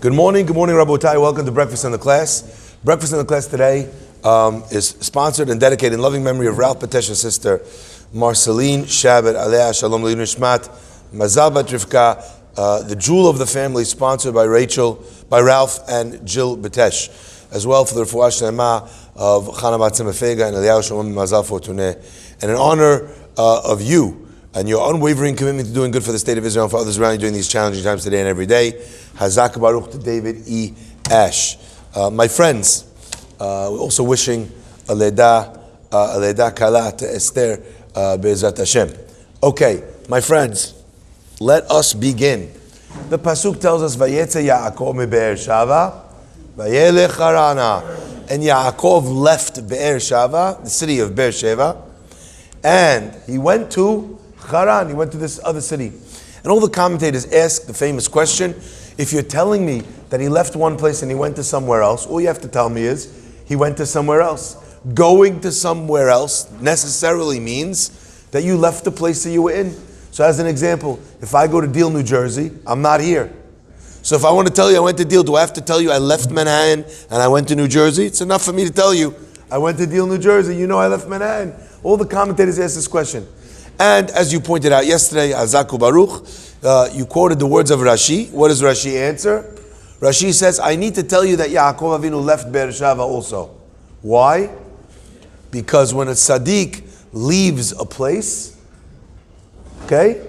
Good morning, Rabotai. Welcome to Breakfast in the Class. Breakfast in the Class today is sponsored and dedicated in loving memory of Ralph Patesh's sister, Marceline Shabbat, Alea Shalom Leinu Nishmat, Mazal Bat Rivka, the jewel of the family, sponsored by Ralph and Jill Batesh, as well for the Refuah Shlema of Chana Bat Tzemefega and Alea Shalom Mazal Fortuné, and in honor of you and your unwavering commitment to doing good for the state of Israel and for others around you during these challenging times today and every day. Chazak Baruch to David E. Ash. My friends, we're also wishing a leda kala to Esther Be'ezrat Hashem. Okay, my friends, let us begin. The pasuk tells us, Vayetze Yaakov me Be'er Shava, Vayelech Harana. And Yaakov left Be'er Shava, the city of Be'er Sheva, and he went to Haran, he went to this other city. And all the commentators ask the famous question, if you're telling me that he left one place and he went to somewhere else, all you have to tell me is, he went to somewhere else. Going to somewhere else necessarily means that you left the place that you were in. So as an example, if I go to Deal, New Jersey, I'm not here. So if I want to tell you I went to Deal, do I have to tell you I left Manhattan and I went to New Jersey? It's enough for me to tell you, I went to Deal, New Jersey, you know I left Manhattan. All the commentators ask this question. And as you pointed out yesterday, Azaku Baruch, you quoted the words of Rashi. What does Rashi answer? Rashi says, I need to tell you that Yaakov Avinu left Be'er Sheva also. Why? Because when a tzaddik leaves a place, okay?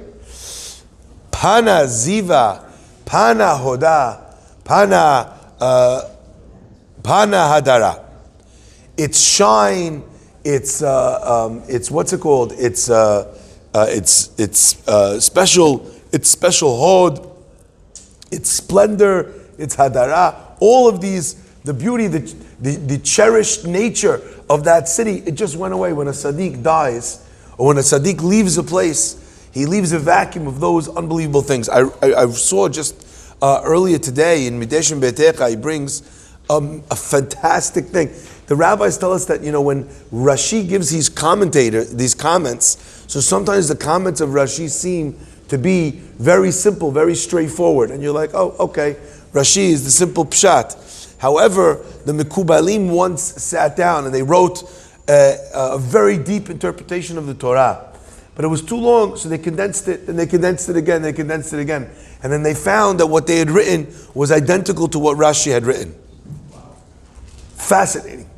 Pana ziva, pana hoda, pana hadara. It's shine. It's what's it called? It's special. It's special hod. It's splendor. It's hadara. All of these, the beauty, the cherished nature of that city, it just went away when a tzaddik dies, or when a tzaddik leaves a place. He leaves a vacuum of those unbelievable things. I saw just earlier today in Mideshem Betecha, he brings a fantastic thing. The rabbis tell us that, when Rashi gives these comments, so sometimes the comments of Rashi seem to be very simple, very straightforward. And you're like, oh, okay, Rashi is the simple pshat. However, the Mekubalim once sat down and they wrote a very deep interpretation of the Torah. But it was too long, so they condensed it, and they condensed it again, And then they found that what they had written was identical to what Rashi had written. Fascinating.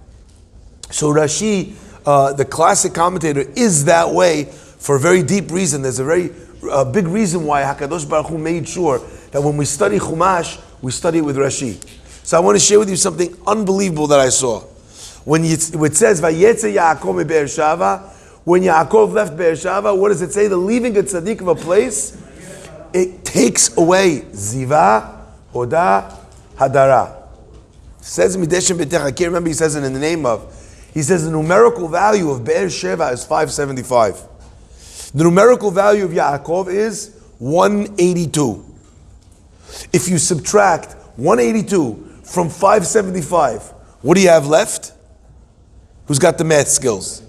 So Rashi, the classic commentator, is that way for a very deep reason. There's a very big reason why HaKadosh Baruch Hu made sure that when we study Chumash, we study it with Rashi. So I want to share with you something unbelievable that I saw. When it says, Vayetze Yaakov me Be'er Shava, when Yaakov left Be'er Shava, what does it say? The leaving a tzaddik of a place, it takes away Ziva, Hoda, Hadara. Says Mideshem B'tech, I can't remember, he says it in the name of. He says the numerical value of Be'er Sheva is 575. The numerical value of Yaakov is 182. If you subtract 182 from 575, what do you have left? Who's got the math skills?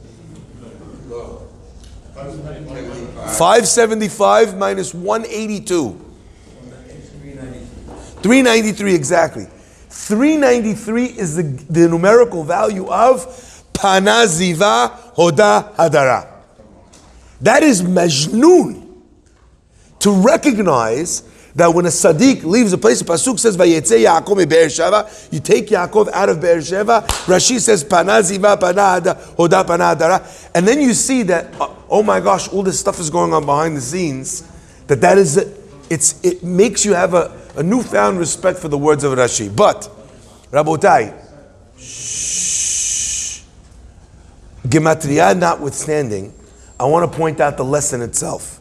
575 minus 182. 393 exactly. 393 is the numerical value of Pana Ziva Hoda Hadara. That is Majnun. To recognize that when a tzaddik leaves a place, the pasuk says Vayetze Yaakov me Be'er Sheva, you take Yaakov out of Be'er Sheva. Rashi says Pana Ziva Pana Hoda Pana Hadara, and then you see that oh my gosh, all this stuff is going on behind the scenes. It makes you have a newfound respect for the words of Rashi. But Rabotai, Gematria notwithstanding, I want to point out the lesson itself.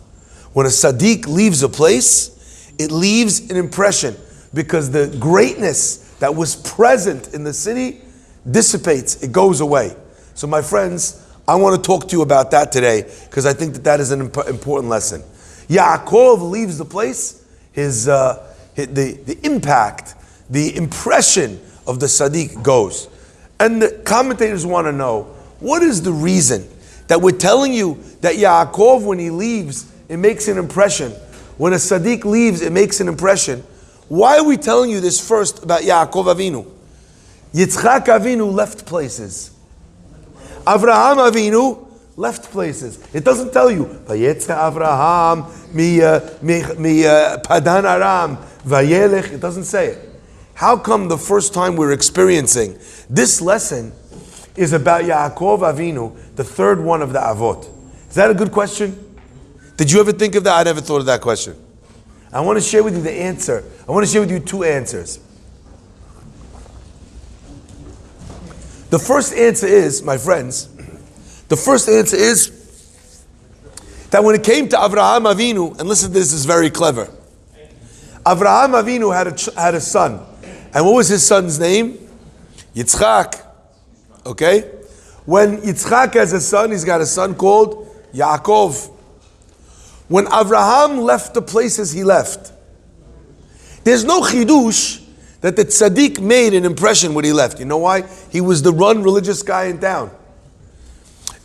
When a tzaddik leaves a place, it leaves an impression because the greatness that was present in the city dissipates, it goes away. So my friends, I want to talk to you about that today because I think that is an important lesson. Yaakov leaves the place, the impact, the impression of the tzaddik goes. And the commentators want to know, what is the reason that we're telling you that Yaakov, when he leaves, it makes an impression. When a tzaddik leaves, it makes an impression. Why are we telling you this first about Yaakov Avinu? Yitzchak Avinu left places. Avraham Avinu left places. It doesn't tell you, Vayetze Avraham mi Padan Aram Vayelech. It doesn't say it. How come the first time we're experiencing this lesson is about Yaakov Avinu, the third one of the Avot? Is that a good question? Did you ever think of that? I never thought of that question. I want to share with you the answer. I want to share with you two answers. The first answer is, my friends, the first answer is that when it came to Avraham Avinu, and listen, this is very clever. Avraham Avinu had a son. And what was his son's name? Yitzchak. Okay? When Yitzchak has a son, he's got a son called Yaakov. When Avraham left the places he left, there's no chidush that the tzaddik made an impression when he left. You know why? He was the religious guy in town.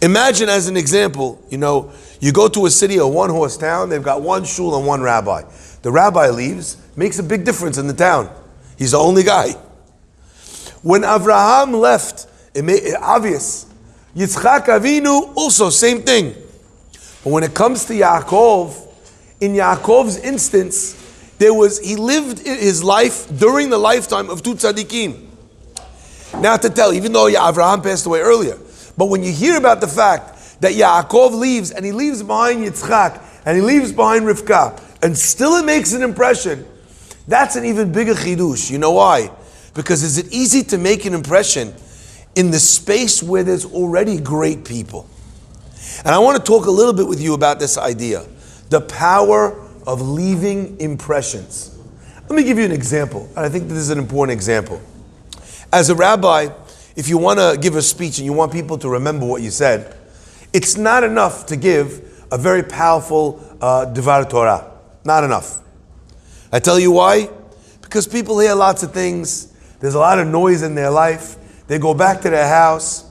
Imagine as an example, you go to a city, a one-horse town, they've got one shul and one rabbi. The rabbi leaves, makes a big difference in the town. He's the only guy. When Avraham left, it made it obvious. Yitzchak Avinu, also same thing. But when it comes to Yaakov, in Yaakov's instance, he lived his life during the lifetime of two tzaddikim. Now to tell, even though Avraham passed away earlier, but when you hear about the fact that Yaakov leaves, and he leaves behind Yitzchak, and he leaves behind Rivka, and still it makes an impression, that's an even bigger chidush. You know why? Because is it easy to make an impression in the space where there's already great people? And I want to talk a little bit with you about this idea, the power of leaving impressions. Let me give you an example, and I think this is an important example. As a rabbi, if you want to give a speech and you want people to remember what you said, it's not enough to give a very powerful Divar Torah. Not enough. I tell you why? Because people hear lots of things. There's a lot of noise in their life. They go back to their house.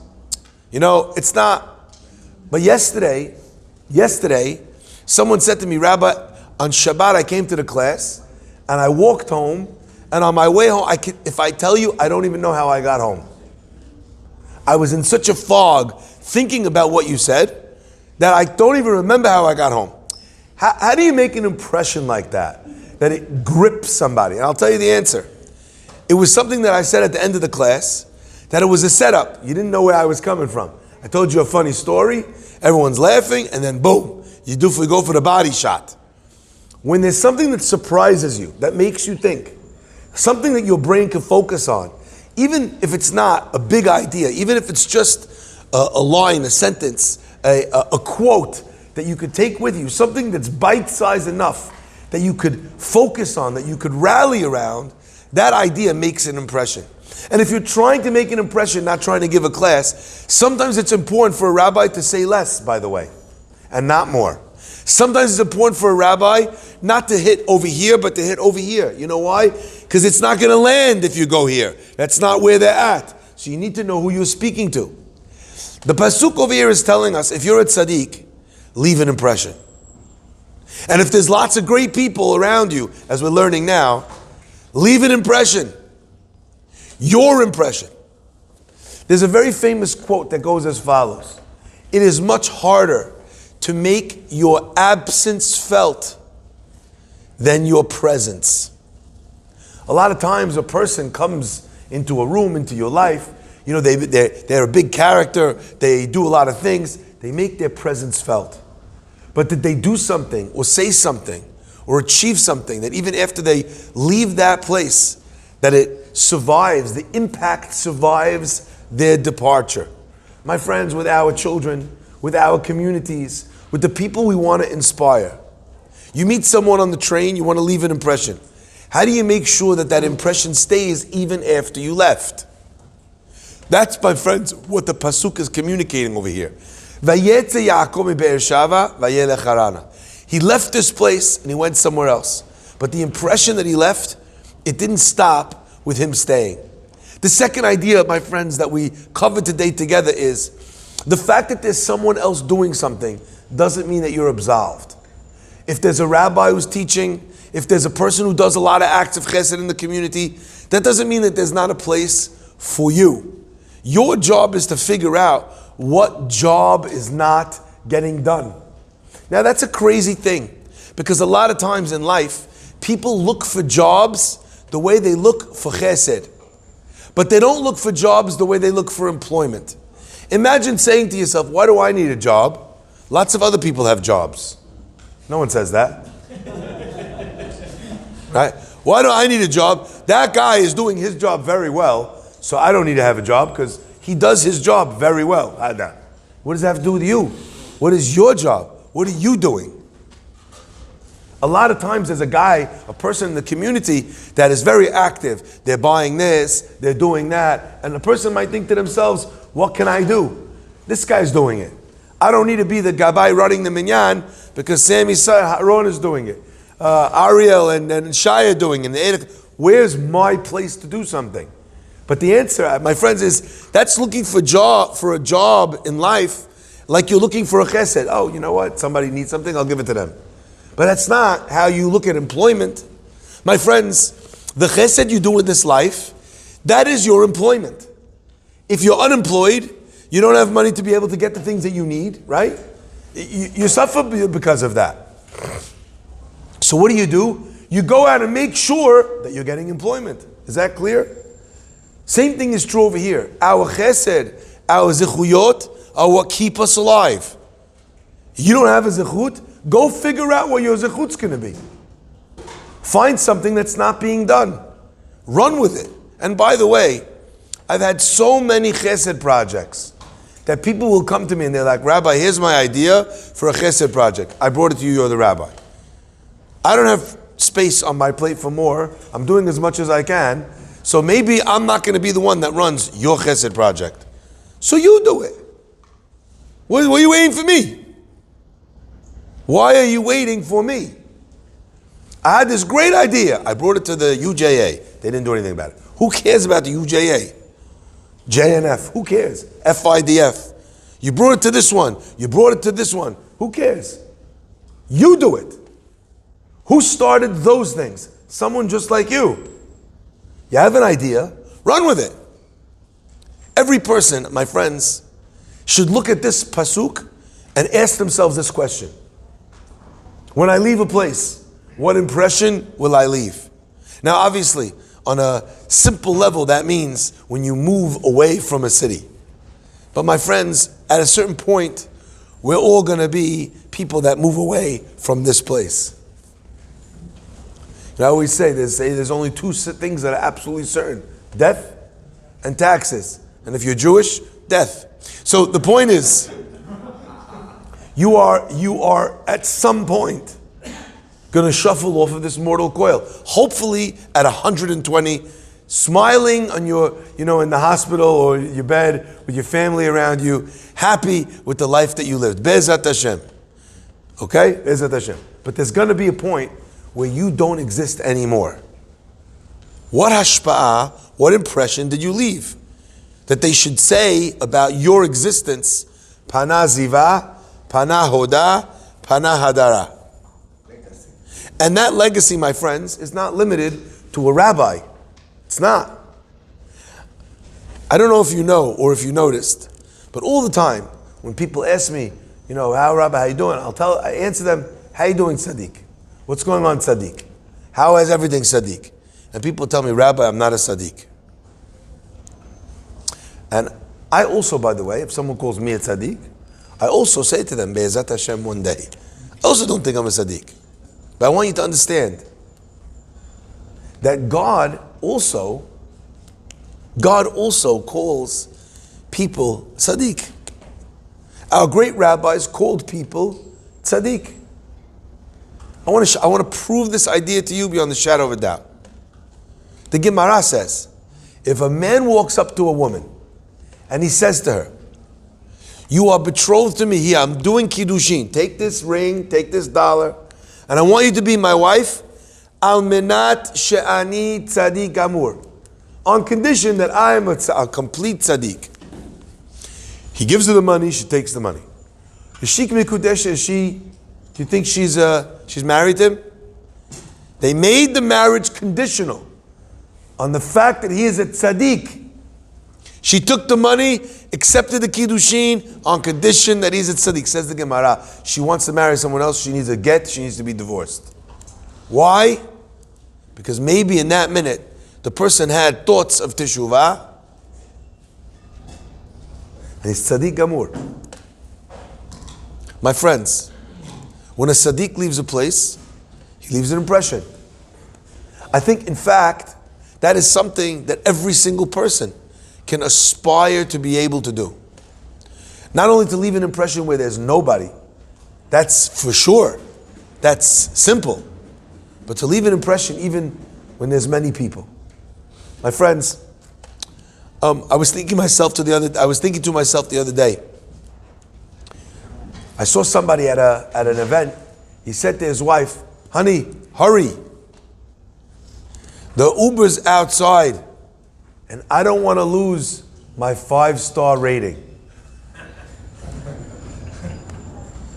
It's not. But yesterday, someone said to me, Rabbi, on Shabbat I came to the class and I walked home, and on my way home, if I tell you, I don't even know how I got home. I was in such a fog thinking about what you said that I don't even remember how I got home. How do you make an impression like that it grips somebody? And I'll tell you the answer. It was something that I said at the end of the class, that it was a setup. You didn't know where I was coming from. I told you a funny story, everyone's laughing, and then boom, you go for the body shot. When there's something that surprises you, that makes you think, something that your brain can focus on, even if it's not a big idea, even if it's just a line, a sentence, a quote that you could take with you, something that's bite-sized enough that you could focus on, that you could rally around, that idea makes an impression. And if you're trying to make an impression, not trying to give a class, sometimes it's important for a rabbi to say less, by the way, and not more. Sometimes it's important for a rabbi not to hit over here, but to hit over here. You know why? Because it's not going to land if you go here. That's not where they're at. So you need to know who you're speaking to. The pasuk over here is telling us, if you're a tzaddik, leave an impression. And if there's lots of great people around you, as we're learning now, leave an impression. Your impression. There's a very famous quote that goes as follows. It is much harder to make your absence felt than your presence. A lot of times a person comes into a room, into your life, they're a big character, they do a lot of things, they make their presence felt. But did they do something or say something or achieve something that even after they leave that place, that it survives, the impact survives their departure? My friends, with our children, with our communities, with the people we want to inspire. You meet someone on the train, you want to leave an impression. How do you make sure that that impression stays even after you left? That's, my friends, what the pasuk is communicating over here. Vayetze Yaakov mi Be'ersheva vayelech Harana. He left this place and he went somewhere else. But the impression that he left, it didn't stop with him staying. The second idea, my friends, that we covered today together is the fact that there's someone else doing something doesn't mean that you're absolved. If there's a rabbi who's teaching, if there's a person who does a lot of acts of chesed in the community, that doesn't mean that there's not a place for you. Your job is to figure out what job is not getting done. Now that's a crazy thing, because a lot of times in life, people look for jobs the way they look for chesed, but they don't look for jobs the way they look for employment. Imagine saying to yourself, why do I need a job? Lots of other people have jobs. No one says that. Right? Why do I need a job? That guy is doing his job very well, so I don't need to have a job because he does his job very well. What does that have to do with you? What is your job? What are you doing? A lot of times there's a person in the community that is very active. They're buying this, they're doing that, and the person might think to themselves, what can I do? This guy's doing it. I don't need to be the gabbai running the minyan because Sammy Haron is doing it. Ariel and Shai are doing it. Where's my place to do something? But the answer, my friends, is that's looking for a job in life like you're looking for a chesed. Oh, you know what? Somebody needs something, I'll give it to them. But that's not how you look at employment. My friends, the chesed you do in this life, that is your employment. If you're unemployed, you don't have money to be able to get the things that you need, right? You suffer because of that. So what do? You go out and make sure that you're getting employment. Is that clear? Same thing is true over here. Our chesed, our zichuyot are what keep us alive. You don't have a zichut, go figure out what your zichut's going to be. Find something that's not being done. Run with it. And by the way, I've had so many chesed projects that people will come to me and they're like, Rabbi, here's my idea for a chesed project. I brought it to you, you're the rabbi. I don't have space on my plate for more. I'm doing as much as I can. So maybe I'm not going to be the one that runs your chesed project. So you do it. What are you waiting for me? Why are you waiting for me? I had this great idea. I brought it to the UJA. They didn't do anything about it. Who cares about the UJA? JNF. Who cares? FIDF. You brought it to this one. You brought it to this one. Who cares? You do it. Who started those things? Someone just like you. You have an idea, run with it. Every person, my friends, should look at this pasuk and ask themselves this question. When I leave a place, what impression will I leave? Now obviously, on a simple level, that means when you move away from a city. But my friends, at a certain point, we're all going to be people that move away from this place. I always say there's only two things that are absolutely certain: death and taxes. And if you're Jewish, death. So the point is, you are at some point going to shuffle off of this mortal coil. Hopefully at 120, smiling on your, in the hospital or your bed with your family around you, happy with the life that you lived. Be'ezat Hashem. Okay? Be'ezat Hashem. But there's going to be a point where you don't exist anymore. What hashpa'ah, what impression did you leave? That they should say about your existence, Pana ziva, Pana hoda, Pana hadara. And that legacy, my friends, is not limited to a rabbi. It's not. I don't know if you know or if you noticed, but all the time, when people ask me, how Rabbi, how you doing? I answer them, how you doing, Sadiq? What's going on, Sadiq? How is everything, Sadiq? And people tell me, Rabbi, I'm not a Sadiq. And I also, by the way, if someone calls me a Sadiq, I also say to them, Be'ezat Hashem one day. I also don't think I'm a Sadiq. But I want you to understand that God also calls people Sadiq. Our great rabbis called people Tzaddik. I want to prove this idea to you beyond the shadow of a doubt. The Gemara says, if a man walks up to a woman and he says to her, you are betrothed to me here, I'm doing kiddushin, take this ring, take this dollar, and I want you to be my wife, al menat she'ani tzaddik amur, on condition that I am a complete tzaddik. He gives her the money, she takes the money. Is she mikudesh? Do you think she's married to him? They made the marriage conditional on the fact that he is a tzaddik. She took the money, accepted the kiddushin on condition that he's a tzaddik. Says the Gemara, she wants to marry someone else, she needs a get, she needs to be divorced. Why? Because maybe in that minute, the person had thoughts of teshuvah, and he's tzaddik gamur. My friends, when a tzaddik leaves a place, he leaves an impression. I think, in fact, that is something that every single person can aspire to be able to do. Not only to leave an impression where there's nobody, that's for sure, that's simple, but to leave an impression even when there's many people. My friends, I was thinking to myself the other day. I saw somebody at an event. He said to his wife, "Honey, hurry. The Uber's outside, and I don't want to lose my 5-star rating."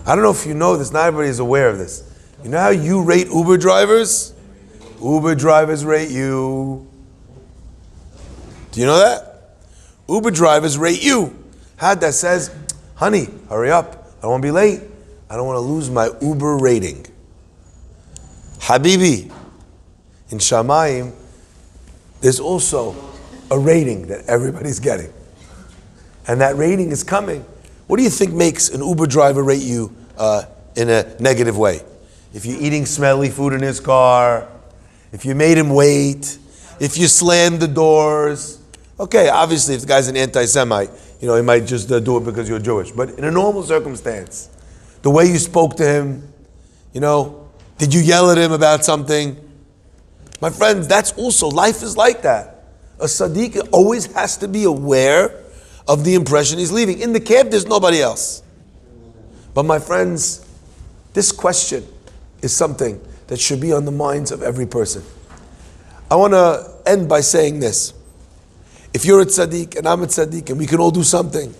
I don't know if you know this, not everybody is aware of this. You know how you rate Uber drivers? Uber drivers rate you. Do you know that? Uber drivers rate you. That says, "Honey, hurry up. I don't want to be late. I don't want to lose my Uber rating." Habibi, in Shamayim, there's also a rating that everybody's getting. And that rating is coming. What do you think makes an Uber driver rate you in a negative way? If you're eating smelly food in his car, if you made him wait, if you slammed the doors. Okay, obviously if the guy's an anti-Semite, he might just do it because you're Jewish. But in a normal circumstance, the way you spoke to him, did you yell at him about something? My friends, that's also, life is like that. A tzaddik always has to be aware of the impression he's leaving. In the cab, there's nobody else. But my friends, this question is something that should be on the minds of every person. I want to end by saying this. If you're a tzaddik and I'm a tzaddik and we can all do something,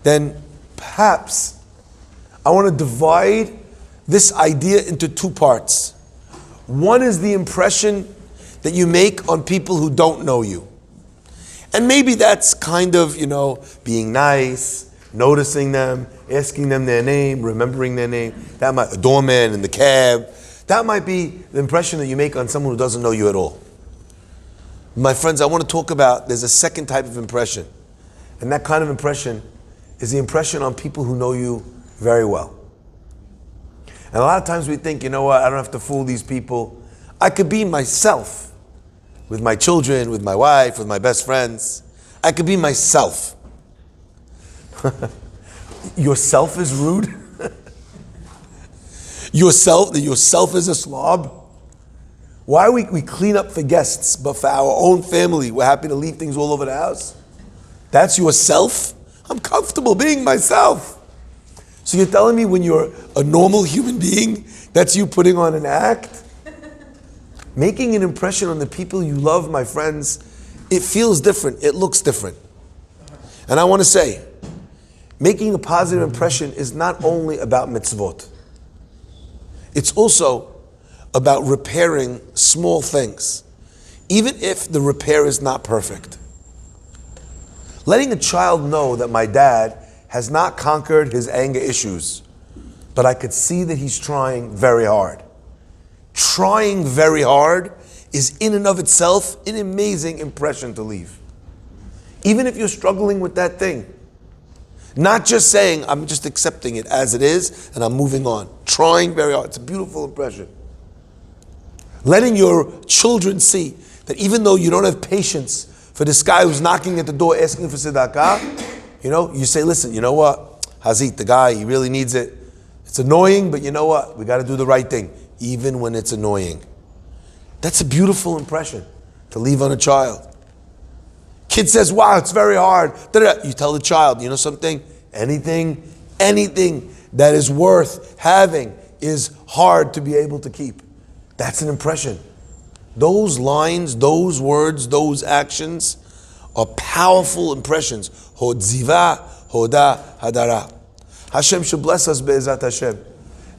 then perhaps I want to divide this idea into 2 parts. One is the impression that you make on people who don't know you. And maybe that's kind of, being nice, noticing them, asking them their name, remembering their name. That might, a doorman in the cab. That might be the impression that you make on someone who doesn't know you at all. My friends, I want to talk about, there's a second type of impression. And that kind of impression is the impression on people who know you very well. And a lot of times we think, I don't have to fool these people. I could be myself with my children, with my wife, with my best friends. I could be myself. Yourself is rude? Yourself is a slob? Why we clean up for guests, but for our own family, we're happy to leave things all over the house? That's yourself? I'm comfortable being myself. So you're telling me when you're a normal human being, that's you putting on an act? Making an impression on the people you love, my friends, it feels different, it looks different. And I want to say, making a positive impression is not only about mitzvot. It's also about repairing small things, even if the repair is not perfect. Letting a child know that my dad has not conquered his anger issues, but I could see that he's trying very hard. Trying very hard is in and of itself an amazing impression to leave. Even if you're struggling with that thing. Not just saying, I'm just accepting it as it is and I'm moving on. Trying very hard. It's a beautiful impression. Letting your children see that even though you don't have patience for this guy who's knocking at the door asking for tzedakah, you say, listen, you know what? Hazit, the guy, he really needs it. It's annoying, but you know what? We got to do the right thing, even when it's annoying. That's a beautiful impression to leave on a child. Kid says, wow, it's very hard. You tell the child, you know something? Anything that is worth having is hard to be able to keep. That's an impression. Those lines, those words, those actions are powerful impressions. Hod ziva, hoda, hadara. Hashem should bless us be'ezat Hashem.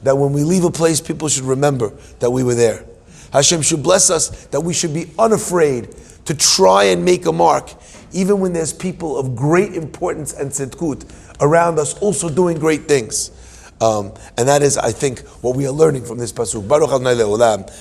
That when we leave a place, people should remember that we were there. Hashem should bless us that we should be unafraid to try and make a mark, even when there's people of great importance and tzidkut around us also doing great things. And that is, I think, what we are learning from this pasuk. Baruch Adonai Le'olam.